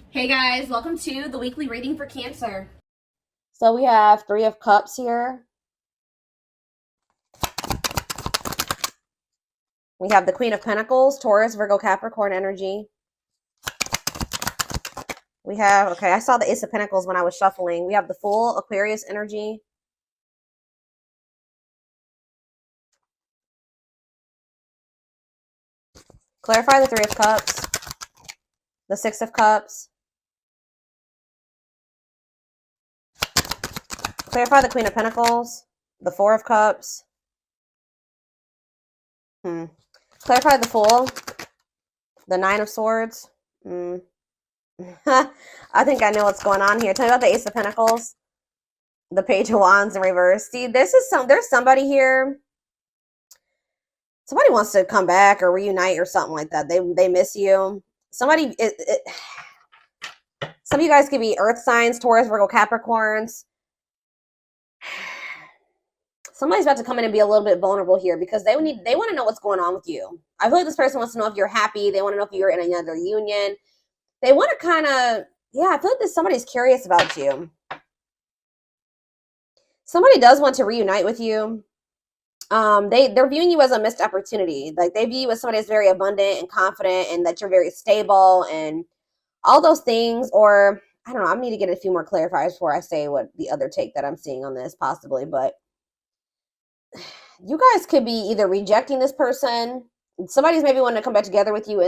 Hey guys, welcome to the weekly reading for Cancer. So we have Three of Cups here. We have the Queen of Pentacles, Taurus, Virgo, Capricorn energy. We have, okay, I saw the Ace of Pentacles when I was shuffling. We have the Fool, Aquarius energy. Clarify the Three of Cups, the Six of Cups. Clarify the Queen of Pentacles, the Four of Cups. Clarify the Fool, the Nine of Swords. I think I know what's going on here. Tell me about the Ace of Pentacles, the Page of Wands in reverse. See, there's somebody here. Somebody wants to come back or reunite or something like that. They miss you. Some of you guys could be earth signs, Taurus, Virgo, Capricorns. Somebody's about to come in and be a little bit vulnerable here because they want to know what's going on with you. I feel like this person wants to know if you're happy. They want to know if you're in another union. They want to kind of, yeah, I feel like somebody's curious about you. Somebody does want to reunite with you. They're viewing you as a missed opportunity. Like they view you as somebody that's very abundant and confident and that you're very stable and all those things. Or I don't know, I need to get a few more clarifiers before I say what the other take that I'm seeing on this possibly. But you guys could be either rejecting this person. Somebody's maybe wanting to come back together with you,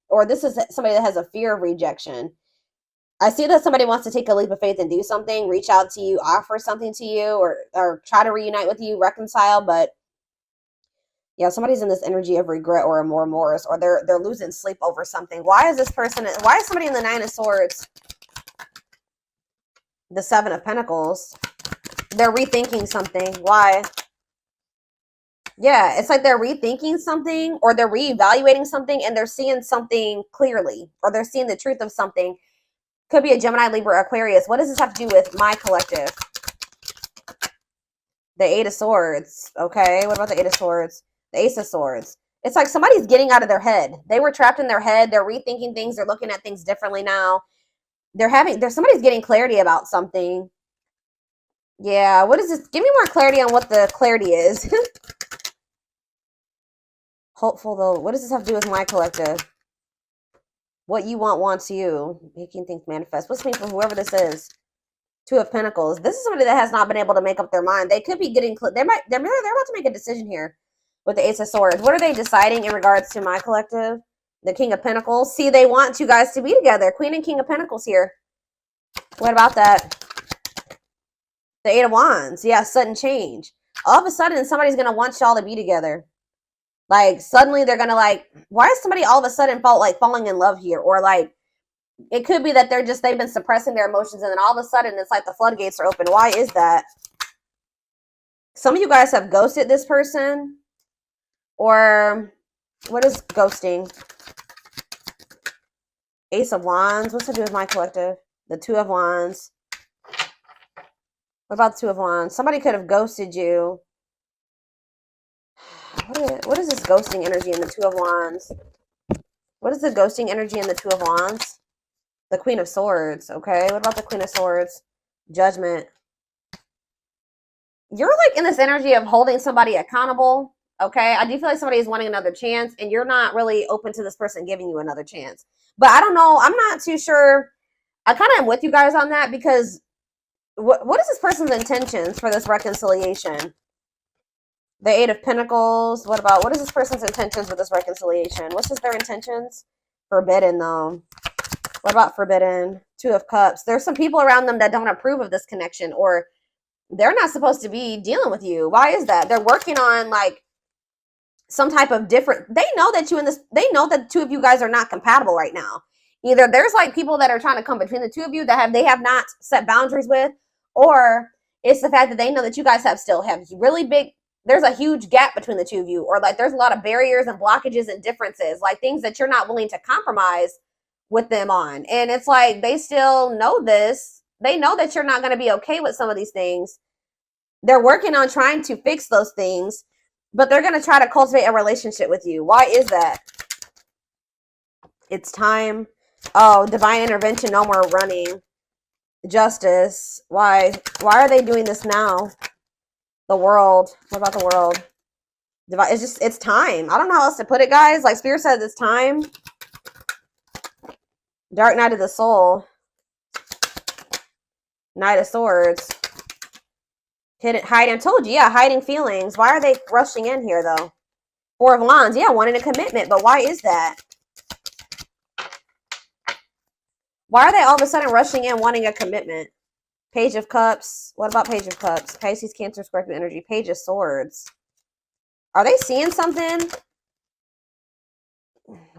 or this is somebody that has a fear of rejection. I see that somebody wants to take a leap of faith and do something, reach out to you, offer something to you, or try to reunite with you, reconcile. But yeah, somebody's in this energy of regret or remorse, or they're losing sleep over something. Why is somebody in the Nine of Swords? The Seven of Pentacles. They're rethinking something. Why? Yeah, it's like they're rethinking something or they're reevaluating something and they're seeing something clearly or they're seeing the truth of something. Could be a Gemini, Libra, Aquarius. What does this have to do with my collective? The Eight of Swords. Okay, what about the Eight of Swords? The Ace of Swords. It's like somebody's getting out of their head. They were trapped in their head. They're rethinking things. They're looking at things differently now. Somebody's getting clarity about something. Yeah, what is this? Give me more clarity on what the clarity is. Hopeful though. What does this have to do with my collective? What you want wants you. Making things manifest. What's this mean for whoever this is? Two of Pentacles. This is somebody that has not been able to make up their mind. They could be getting. They're about to make a decision here with the Ace of Swords. What are they deciding in regards to my collective? The King of Pentacles. See, they want you guys to be together. Queen and King of Pentacles here. What about that? The Eight of Wands. Yeah, sudden change. All of a sudden, somebody's gonna want y'all to be together. Like suddenly they're gonna like, why is somebody all of a sudden falling in love here? Or like it could be that they've been suppressing their emotions and then all of a sudden it's like the floodgates are open. Why is that? Some of you guys have ghosted this person. Or what is ghosting? Ace of Wands. What's to do with my collective? The Two of Wands. What about the Two of Wands? Somebody could have ghosted you. What is this ghosting energy in the Two of Wands? What is the ghosting energy in the Two of Wands? The Queen of Swords. Okay, what about the Queen of Swords? Judgment. You're like in this energy of holding somebody accountable. Okay, I do feel like somebody is wanting another chance and you're not really open to this person giving you another chance. But I don't know. I'm not too sure. I kind of am with you guys on that because what is this person's intentions for this reconciliation? The Eight of Pentacles. What is this person's intentions with this reconciliation? What's their intentions? Forbidden, though. What about forbidden? Two of Cups. There's some people around them that don't approve of this connection, or they're not supposed to be dealing with you. Why is that? They're working on like some type of different. They know that they know that the two of you guys are not compatible right now. Either there's like people that are trying to come between the two of you that they have not set boundaries with, or it's the fact that they know that you guys have really big. There's a huge gap between the two of you, or like there's a lot of barriers and blockages and differences, like things that you're not willing to compromise with them on. And it's like they still know this. They know that you're not going to be okay with some of these things. They're working on trying to fix those things, but they're going to try to cultivate a relationship with you. Why is that? It's time. Oh, divine intervention, no more running. Justice. Why? Why are they doing this now? The world. What about the world? It's just, it's time. I don't know how else to put it, guys. Like Spirit says, it's time. Dark Night of the Soul. Knight of Swords. Hiding. Told you, yeah, hiding feelings. Why are they rushing in here, though? Four of Wands. Yeah, wanting a commitment. But why is that? Why are they all of a sudden rushing in wanting a commitment? Page of Cups. What about Page of Cups? Pisces, Cancer, Scorpio energy. Page of Swords. Are they seeing something?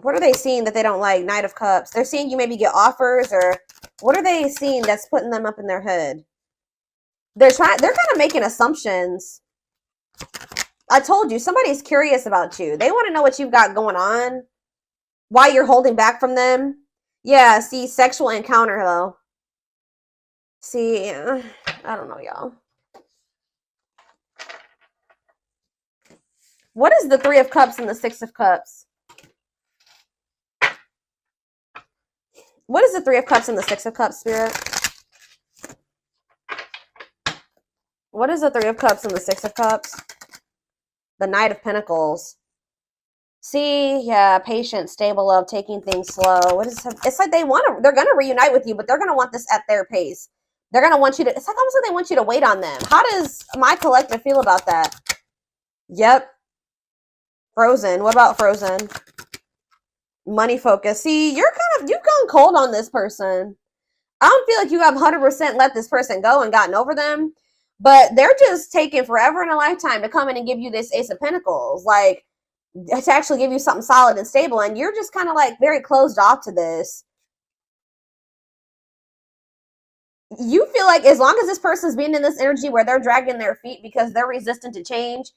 What are they seeing that they don't like? Knight of Cups. They're seeing you maybe get offers, or what are they seeing that's putting them up in their head? They're kind of making assumptions. I told you, somebody's curious about you. They want to know what you've got going on. Why you're holding back from them. Yeah, see, sexual encounter, though. See, I don't know, y'all. What is the Three of Cups and the Six of Cups? What is the Three of Cups and the Six of Cups, Spirit? What is the Three of Cups and the Six of Cups? The Knight of Pentacles. See, yeah, patient, stable love, taking things slow. What is it? It's like they're going to reunite with you, but they're going to want this at their pace. They're going to want you to, it's like almost like they want you to wait on them. How does my collective feel about that? Yep. Frozen. What about Frozen? Money focus. See, you've gone cold on this person. I don't feel like you have 100% let this person go and gotten over them, but they're just taking forever and a lifetime to come in and give you this Ace of Pentacles, like to actually give you something solid and stable, and you're just kind of like very closed off to this. You feel like as long as this person's being in this energy where they're dragging their feet because they're resistant to change,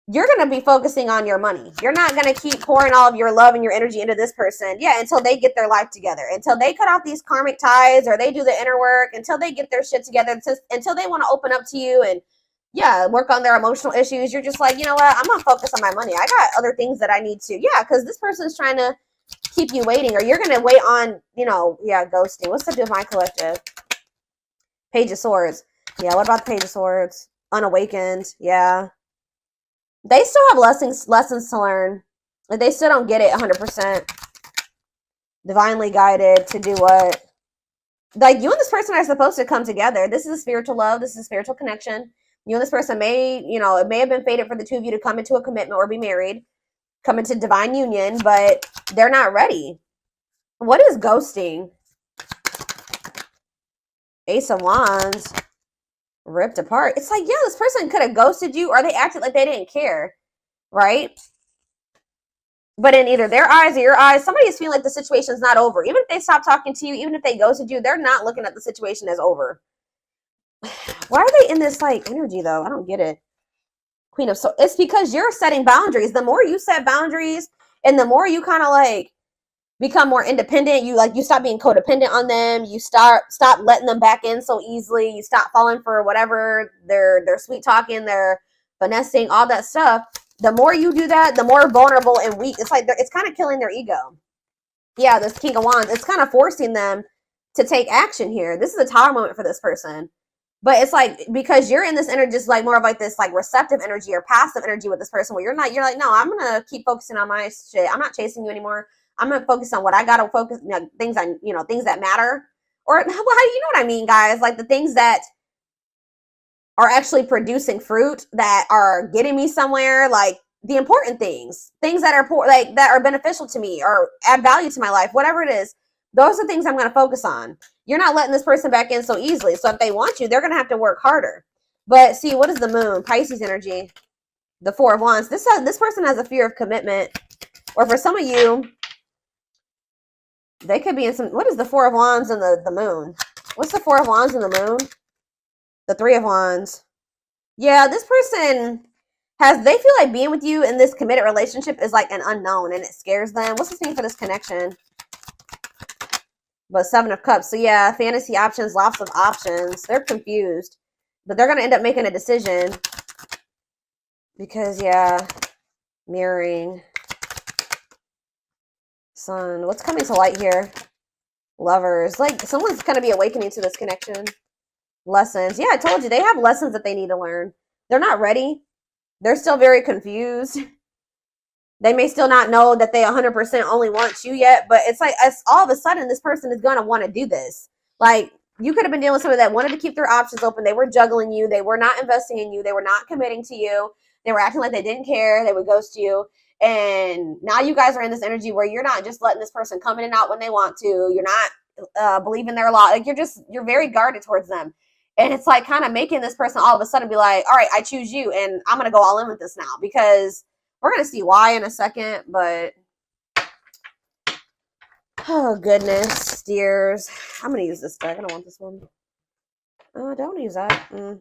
you're going to be focusing on your money. You're not going to keep pouring all of your love and your energy into this person. Yeah, until they get their life together. Until they cut off these karmic ties, or they do the inner work. Until they get their shit together. Until they want to open up to you and, yeah, work on their emotional issues. You're just like, you know what? I'm going to focus on my money. I got other things that I need to. Yeah, because this person's trying to keep you waiting. Or you're going to wait on, you know, yeah, ghosting. What's up with my collective? Page of Swords. Yeah, what about the Page of Swords? Unawakened. Yeah. They still have lessons to learn. Like, they still don't get it 100%. Divinely guided to do what? Like, you and this person are supposed to come together. This is a spiritual love. This is a spiritual connection. You and this person may, you know, it may have been fated for the two of you to come into a commitment or be married, come into divine union, but they're not ready. What is ghosting? Ace of Wands. Ripped apart. It's like, yeah, this person could have ghosted you, or they acted like they didn't care, right? But in either their eyes or your eyes, somebody is feeling like the situation's not over. Even if they stop talking to you, even if they ghosted you, they're not looking at the situation as over. Why are they in this like energy though? I don't get it. Queen of Swords. It's because you're setting boundaries. The more you set boundaries, and the more you kind of like become more independent, you stop being codependent on them. You stop letting them back in so easily. You stop falling for whatever they're sweet talking, they're finessing, all that stuff. The more you do that, the more vulnerable and weak. It's like it's kind of killing their ego. Yeah, this King of Wands, it's kind of forcing them to take action here. This is a Tower moment for this person. But it's like, because you're in this energy, just like more of like this like receptive energy or passive energy with this person, where you're like, no, I'm gonna keep focusing on my shit. I'm not chasing you anymore. I'm gonna focus on what I gotta focus, you know, things that matter, or how, you know what I mean, guys, like the things that are actually producing fruit, that are getting me somewhere, like the important things that are that are beneficial to me or add value to my life, whatever it is. Those are things I'm gonna focus on. You're not letting this person back in so easily. So if they want you, they're gonna have to work harder. But see, what is the Moon? Pisces energy. The Four of Wands. This person has a fear of commitment, or for some of you, they could be in some. What is the Four of Wands and the Moon? What's the Four of Wands and the Moon? The Three of Wands. Yeah, this person they feel like being with you in this committed relationship is like an unknown, and it scares them. What's the name for this connection? But Seven of Cups. So yeah, fantasy options, lots of options. They're confused, but they're going to end up making a decision because, yeah, mirroring. Sun. What's coming to light here? Lovers. Like, someone's going to be awakening to this connection. Lessons. Yeah, I told you. They have lessons that they need to learn. They're not ready. They're still very confused. They may still not know that they 100% only want you yet, but it's like all of a sudden this person is going to want to do this. Like, you could have been dealing with somebody that wanted to keep their options open. They were juggling you. They were not investing in you. They were not committing to you. They were acting like they didn't care. They would ghost you. And now you guys are in this energy where you're not just letting this person come in and out when they want to. You're not believing their law. Like, you're very guarded towards them. And it's like kind of making this person all of a sudden be like, all right, I choose you. And I'm going to go all in with this now, because we're going to see why in a second. But, oh, goodness, dears. I'm going to use this deck. I don't want this one. Don't use that.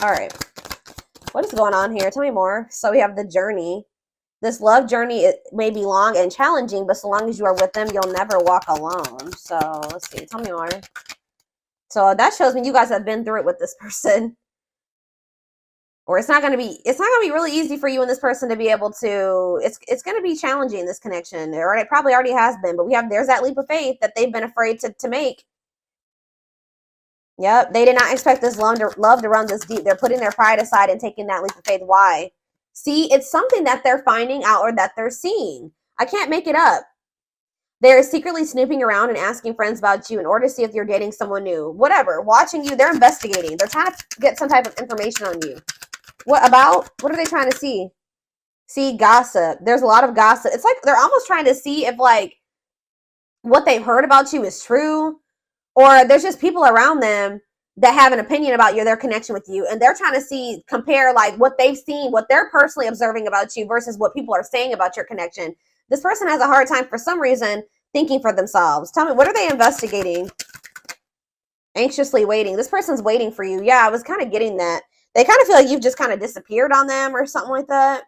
All right. What is going on here? Tell me more. So we have the journey. This love journey, it may be long and challenging, but so long as you are with them, you'll never walk alone. So let's see. Tell me more. So that shows me you guys have been through it with this person. Or it's not going to be really easy for you and this person to be able to, it's going to be challenging, this connection. Or it probably already has been, but there's that leap of faith that they've been afraid to make. Yep, they did not expect this love to run this deep. They're putting their pride aside and taking that leap of faith. Why? See, it's something that they're finding out or that they're seeing. I can't make it up. They're secretly snooping around and asking friends about you in order to see if you're dating someone new. Whatever, watching you, they're investigating. They're trying to get some type of information on you. What about? What are they trying to see? See, gossip. There's a lot of gossip. It's like they're almost trying to see if, like, what they've heard about you is true. Or there's just people around them that have an opinion about their connection with you. And they're trying to compare like what they've seen, what they're personally observing about you versus what people are saying about your connection. This person has a hard time for some reason thinking for themselves. Tell me, what are they investigating? Anxiously waiting. This person's waiting for you. Yeah, I was kind of getting that. They kind of feel like you've just kind of disappeared on them or something like that.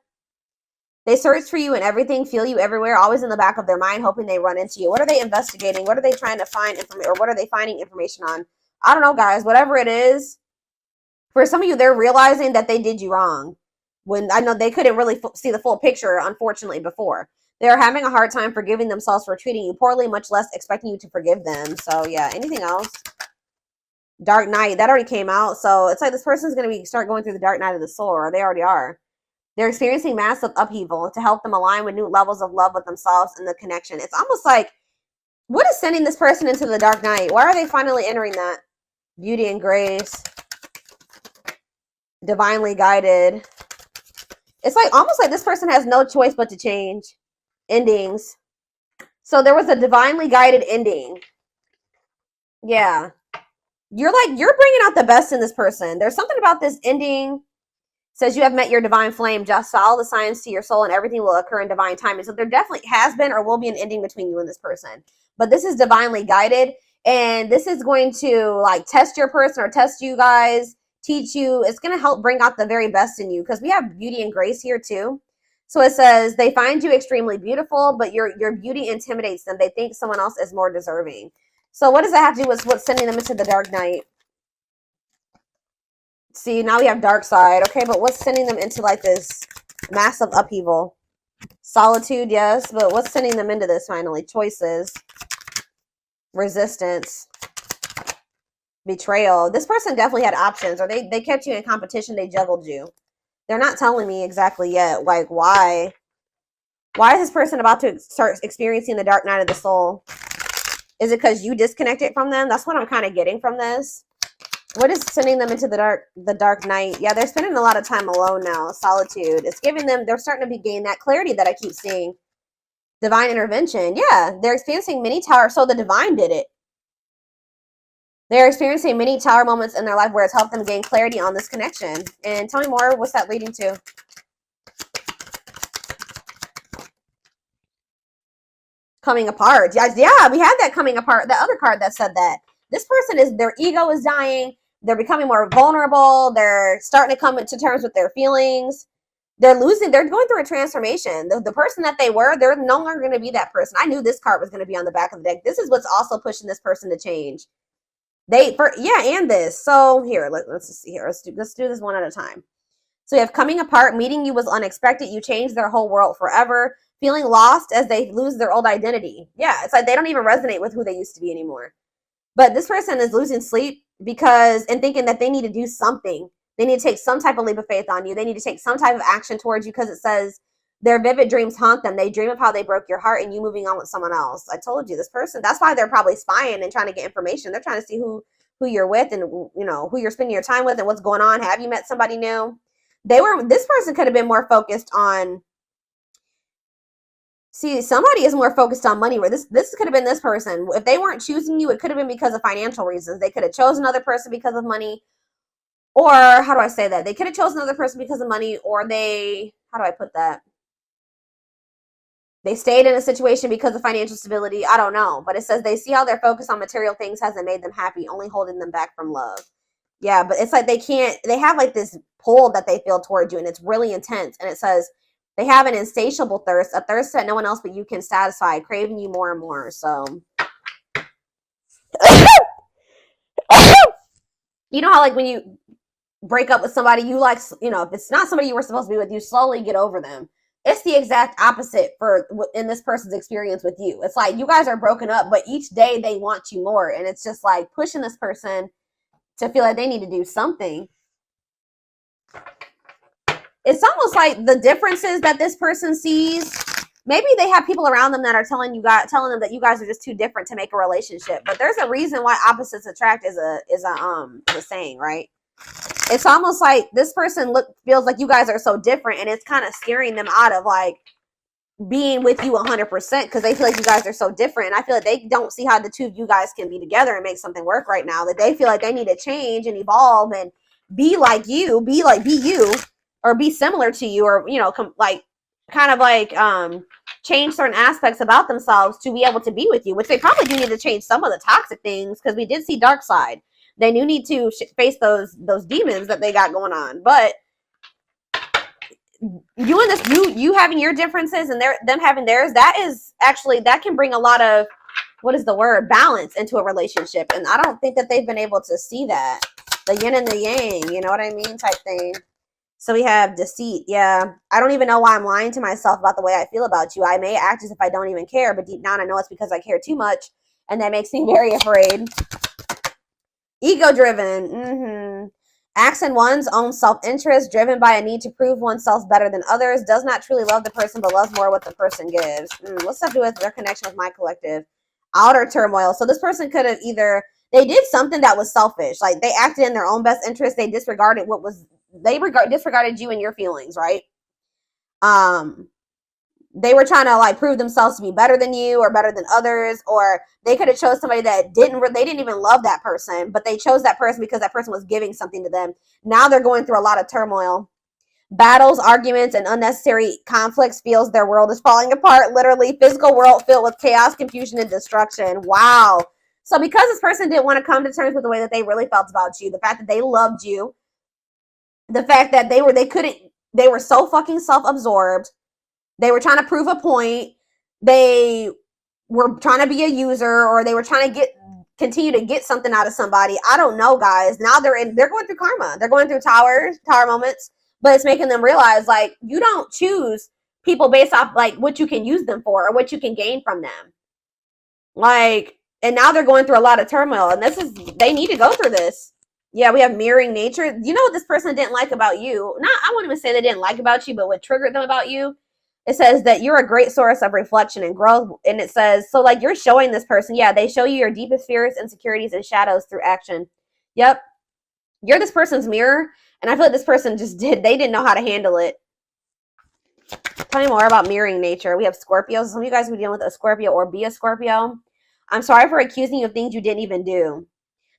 They search for you and everything, feel you everywhere, always in the back of their mind, hoping they run into you. What are they investigating? What are they trying to find information, or what are they finding information on? I don't know, guys. Whatever it is, for some of you, they're realizing that they did you wrong. When I know they couldn't really see the full picture, unfortunately, before. They're having a hard time forgiving themselves for treating you poorly, much less expecting you to forgive them. So, yeah. Anything else? Dark night. That already came out. So, it's like this person's going to start going through the dark night of the soul, or they already are. They're experiencing massive upheaval to help them align with new levels of love with themselves and the connection. It's almost like, what is sending this person into the dark night? Why are they finally entering that? Beauty and grace. Divinely guided. It's like almost like this person has no choice but to change. Endings. So there was a divinely guided ending. Yeah. You're bringing out the best in this person. There's something about this ending. Says you have met your divine flame. Just follow the signs to your soul and everything will occur in divine timing. So there definitely has been or will be an ending between you and this person. But this is divinely guided. And this is going to like test your person or test you guys, teach you. It's going to help bring out the very best in you, because we have beauty and grace here too. So it says they find you extremely beautiful, but your beauty intimidates them. They think someone else is more deserving. So what does that have to do with what's sending them into the dark night? See, now we have dark side. Okay, but what's sending them into like this massive upheaval? Solitude, yes, but what's sending them into this finally? Choices. Resistance. Betrayal. This person definitely had options, or they kept you in competition. They juggled you. They're not telling me exactly yet. Like, why? Why is this person about to start experiencing the dark night of the soul? Is it because you disconnected from them? That's what I'm kind of getting from this. What is sending them into the dark night? Yeah, they're spending a lot of time alone now. Solitude. It's giving them, they're starting to gain that clarity that I keep seeing. Divine intervention. Yeah, they're experiencing many tower. So the divine did it. They're experiencing many tower moments in their life where it's helped them gain clarity on this connection. And tell me more. What's that leading to? Coming apart. Yeah, we had that coming apart. The other card that said that. This person is, their ego is dying. They're becoming more vulnerable. They're starting to come to terms with their feelings. they're going through a transformation. The person that they were, they're no longer going to be that person. I knew this card was going to be on the back of the deck. This is what's also pushing this person to change. And this. So here, let's just see here. Let's do this one at a time. So you have coming apart, meeting you was unexpected. You changed their whole world forever. Feeling lost as they lose their old identity. Yeah, it's like they don't even resonate with who they used to be anymore. But this person is losing sleep and thinking that they need to do something. They need to take some type of leap of faith on you. They need to take some type of action towards you because it says their vivid dreams haunt them. They dream of how they broke your heart and you moving on with someone else. I told you, this person, that's why they're probably spying and trying to get information. They're trying to see who you're with and, you know, who you're spending your time with and what's going on. Have you met somebody new? This person could have been more focused on, somebody is more focused on money, where this could have been this person. If they weren't choosing you, it could have been because of financial reasons. They could have chosen another person because of money. Or how do I say that? They could have chosen another person because of money, or how do I put that? They stayed in a situation because of financial stability. I don't know. But it says they see how their focus on material things hasn't made them happy, only holding them back from love. Yeah, but it's like they have like this pull that they feel towards you, and it's really intense. And it says they have an insatiable thirst, a thirst that no one else but you can satisfy, craving you more and more. So, you know how like when you break up with somebody, you like, you know, if it's not somebody you were supposed to be with, you slowly get over them. It's the exact opposite in this person's experience with you. It's like you guys are broken up, but each day they want you more. And it's just like pushing this person to feel like they need to do something. It's almost like the differences that this person sees. Maybe they have people around them that are telling them that you guys are just too different to make a relationship. But there's a reason why opposites attract is a saying, right? It's almost like this person feels like you guys are so different, and it's kind of scaring them out of like being with you 100% because they feel like you guys are so different. And I feel like they don't see how the two of you guys can be together and make something work right now. That they feel like they need to change and evolve and be like you, be you, or be similar to you, or you know, change certain aspects about themselves to be able to be with you. Which they probably do need to change some of the toxic things because we did see dark side. They do need to face those demons that they got going on. But you having your differences and them having theirs, that can bring a lot of, balance into a relationship. And I don't think that they've been able to see that. The yin and the yang, you know what I mean, type thing. So we have deceit. Yeah. I don't even know why I'm lying to myself about the way I feel about you. I may act as if I don't even care, but deep down I know it's because I care too much. And that makes me very afraid. Ego-driven. Acts in one's own self-interest, driven by a need to prove oneself better than others, does not truly love the person, but loves more what the person gives. What's that to do with their connection with my collective? Outer turmoil. So this person could have they did something that was selfish. Like they acted in their own best interest. They disregarded disregarded you and your feelings, right? They were trying to like prove themselves to be better than you or better than others, or they could have chose somebody that they didn't even love that person, but they chose that person because that person was giving something to them. Now they're going through a lot of turmoil. Battles, arguments, and unnecessary conflicts feels their world is falling apart. Literally, physical world filled with chaos, confusion, and destruction. Wow. So because this person didn't want to come to terms with the way that they really felt about you, the fact that they loved you, the fact that they were so fucking self-absorbed. They were trying to prove a point. They were trying to be a user, or they were trying to continue to get something out of somebody. I don't know, guys. Now they're going through karma. They're going through tower moments, but it's making them realize like you don't choose people based off like what you can use them for or what you can gain from them. Like, and now they're going through a lot of turmoil, and they need to go through this. Yeah, we have mirroring nature. You know what this person didn't like about you? I wouldn't even say they didn't like about you, but what triggered them about you? It says that you're a great source of reflection and growth. And it says, so like you're showing this person, yeah, they show you your deepest fears, insecurities, and shadows through action. Yep. You're this person's mirror. And I feel like this person they didn't know how to handle it. Tell me more about mirroring nature. We have Scorpios. Some of you guys who deal with a Scorpio or be a Scorpio. I'm sorry for accusing you of things you didn't even do.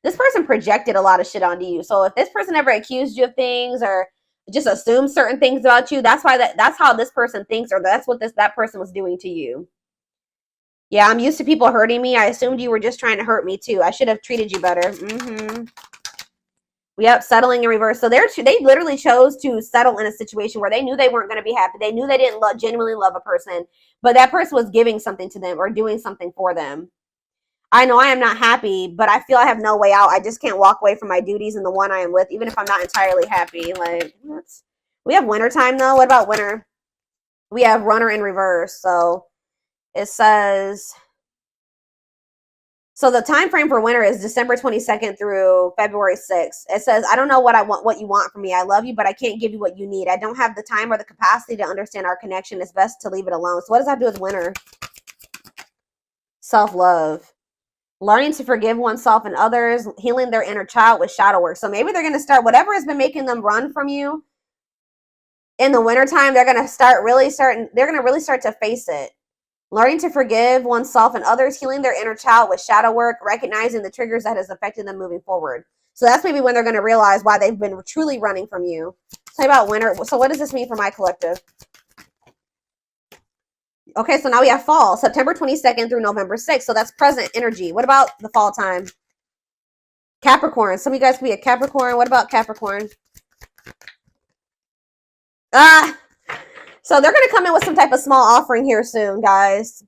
This person projected a lot of shit onto you. So if this person ever accused you of things or just assume certain things about you, that's how this person thinks, or that's what that person was doing to you. Yeah, I'm used to people hurting me. I assumed you were just trying to hurt me too. I should have treated you better. Yep, settling in reverse. So they literally chose to settle in a situation where they knew they weren't going to be happy. They knew they didn't genuinely love a person, but that person was giving something to them or doing something for them. I know I am not happy, but I feel I have no way out. I just can't walk away from my duties and the one I am with, even if I'm not entirely happy. Like, we have winter time though. What about winter? We have runner in reverse. So it says, so the time frame for winter is December 22nd through February 6th. It says, I don't know what you want from me. I love you, but I can't give you what you need. I don't have the time or the capacity to understand our connection. It's best to leave it alone. So what does that do with winter? Self-love. Learning to forgive oneself and others, healing their inner child with shadow work. So maybe they're going to start, whatever has been making them run from you in the wintertime, they're going to really start to face it. Learning to forgive oneself and others, healing their inner child with shadow work, recognizing the triggers that has affected them moving forward. So that's maybe when they're going to realize why they've been truly running from you. Tell me about winter. So what does this mean for my collective? Okay, so now we have fall, September 22nd through November 6th. So that's present energy. What about the fall time? Capricorn. Some of you guys could be a Capricorn. What about Capricorn? So they're going to come in with some type of small offering here soon, guys.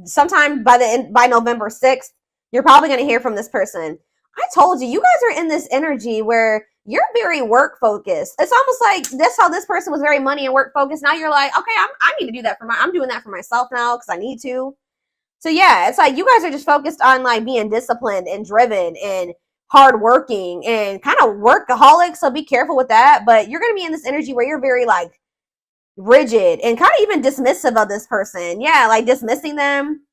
Sometime by November 6th, you're probably going to hear from this person. I told you, you guys are in this energy where you're very work focused. It's almost like that's how this person was very money and work focused. Now you're like, okay, I need to do that I'm doing that for myself now because I need to. So yeah, it's like you guys are just focused on like being disciplined and driven and hardworking and kind of workaholic. So be careful with that. But you're going to be in this energy where you're very like rigid and kind of even dismissive of this person. Yeah, like dismissing them.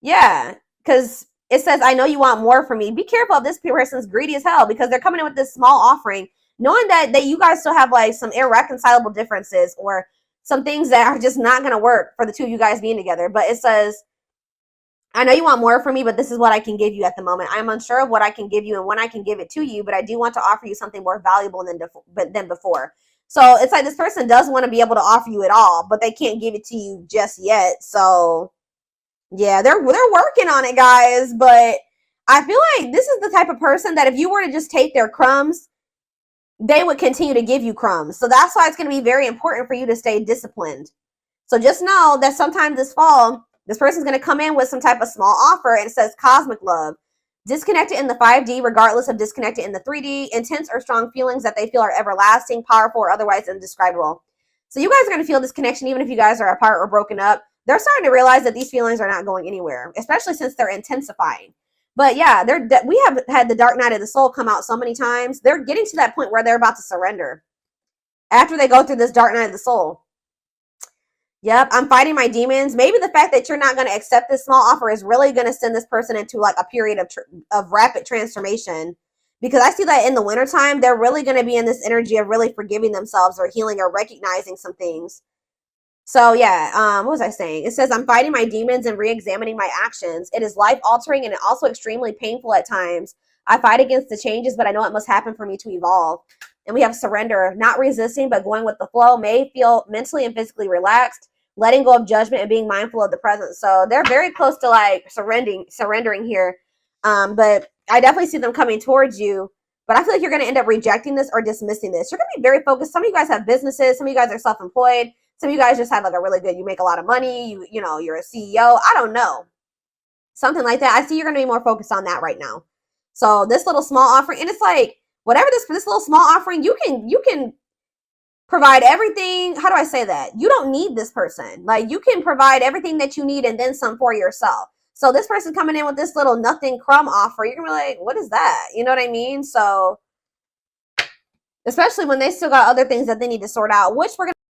Yeah, because it says, I know you want more from me. Be careful if this person's greedy as hell because they're coming in with this small offering, knowing that you guys still have like some irreconcilable differences or some things that are just not going to work for the two of you guys being together. But it says, I know you want more from me, but this is what I can give you at the moment. I'm unsure of what I can give you and when I can give it to you, but I do want to offer you something more valuable than before. So it's like this person does want to be able to offer you it all, but they can't give it to you just yet. So yeah, they're working on it, guys. But I feel like this is the type of person that if you were to just take their crumbs, they would continue to give you crumbs. So that's why it's going to be very important for you to stay disciplined. So just know that sometime this fall, this person's going to come in with some type of small offer and it says cosmic love. Disconnected in the 5D, regardless of disconnected in the 3D, intense or strong feelings that they feel are everlasting, powerful, or otherwise indescribable. So you guys are going to feel this connection even if you guys are apart or broken up. They're starting to realize that these feelings are not going anywhere, especially since they're intensifying. But yeah, we have had the dark night of the soul come out so many times. They're getting to that point where they're about to surrender after they go through this dark night of the soul. Yep, I'm fighting my demons. Maybe the fact that you're not going to accept this small offer is really going to send this person into like a period of rapid transformation. Because I see that in the wintertime, they're really going to be in this energy of really forgiving themselves or healing or recognizing some things. So yeah, what was I saying? It says, I'm fighting my demons and re-examining my actions. It is life-altering and also extremely painful at times. I fight against the changes, but I know it must happen for me to evolve. And we have surrender, not resisting, but going with the flow, may feel mentally and physically relaxed, letting go of judgment and being mindful of the present. So they're very close to like surrendering here. But I definitely see them coming towards you. But I feel like you're going to end up rejecting this or dismissing this. You're going to be very focused. Some of you guys have businesses. Some of you guys are self-employed. Some of you guys just have like a really good, you make a lot of money. You know, you're a CEO. I don't know. Something like that. I see you're going to be more focused on that right now. So this little small offering, and it's like, whatever this little small offering, you can provide everything. How do I say that? You don't need this person. Like you can provide everything that you need and then some for yourself. So this person coming in with this little nothing crumb offer, you're gonna be like, what is that? You know what I mean? So especially when they still got other things that they need to sort out, which we're gonna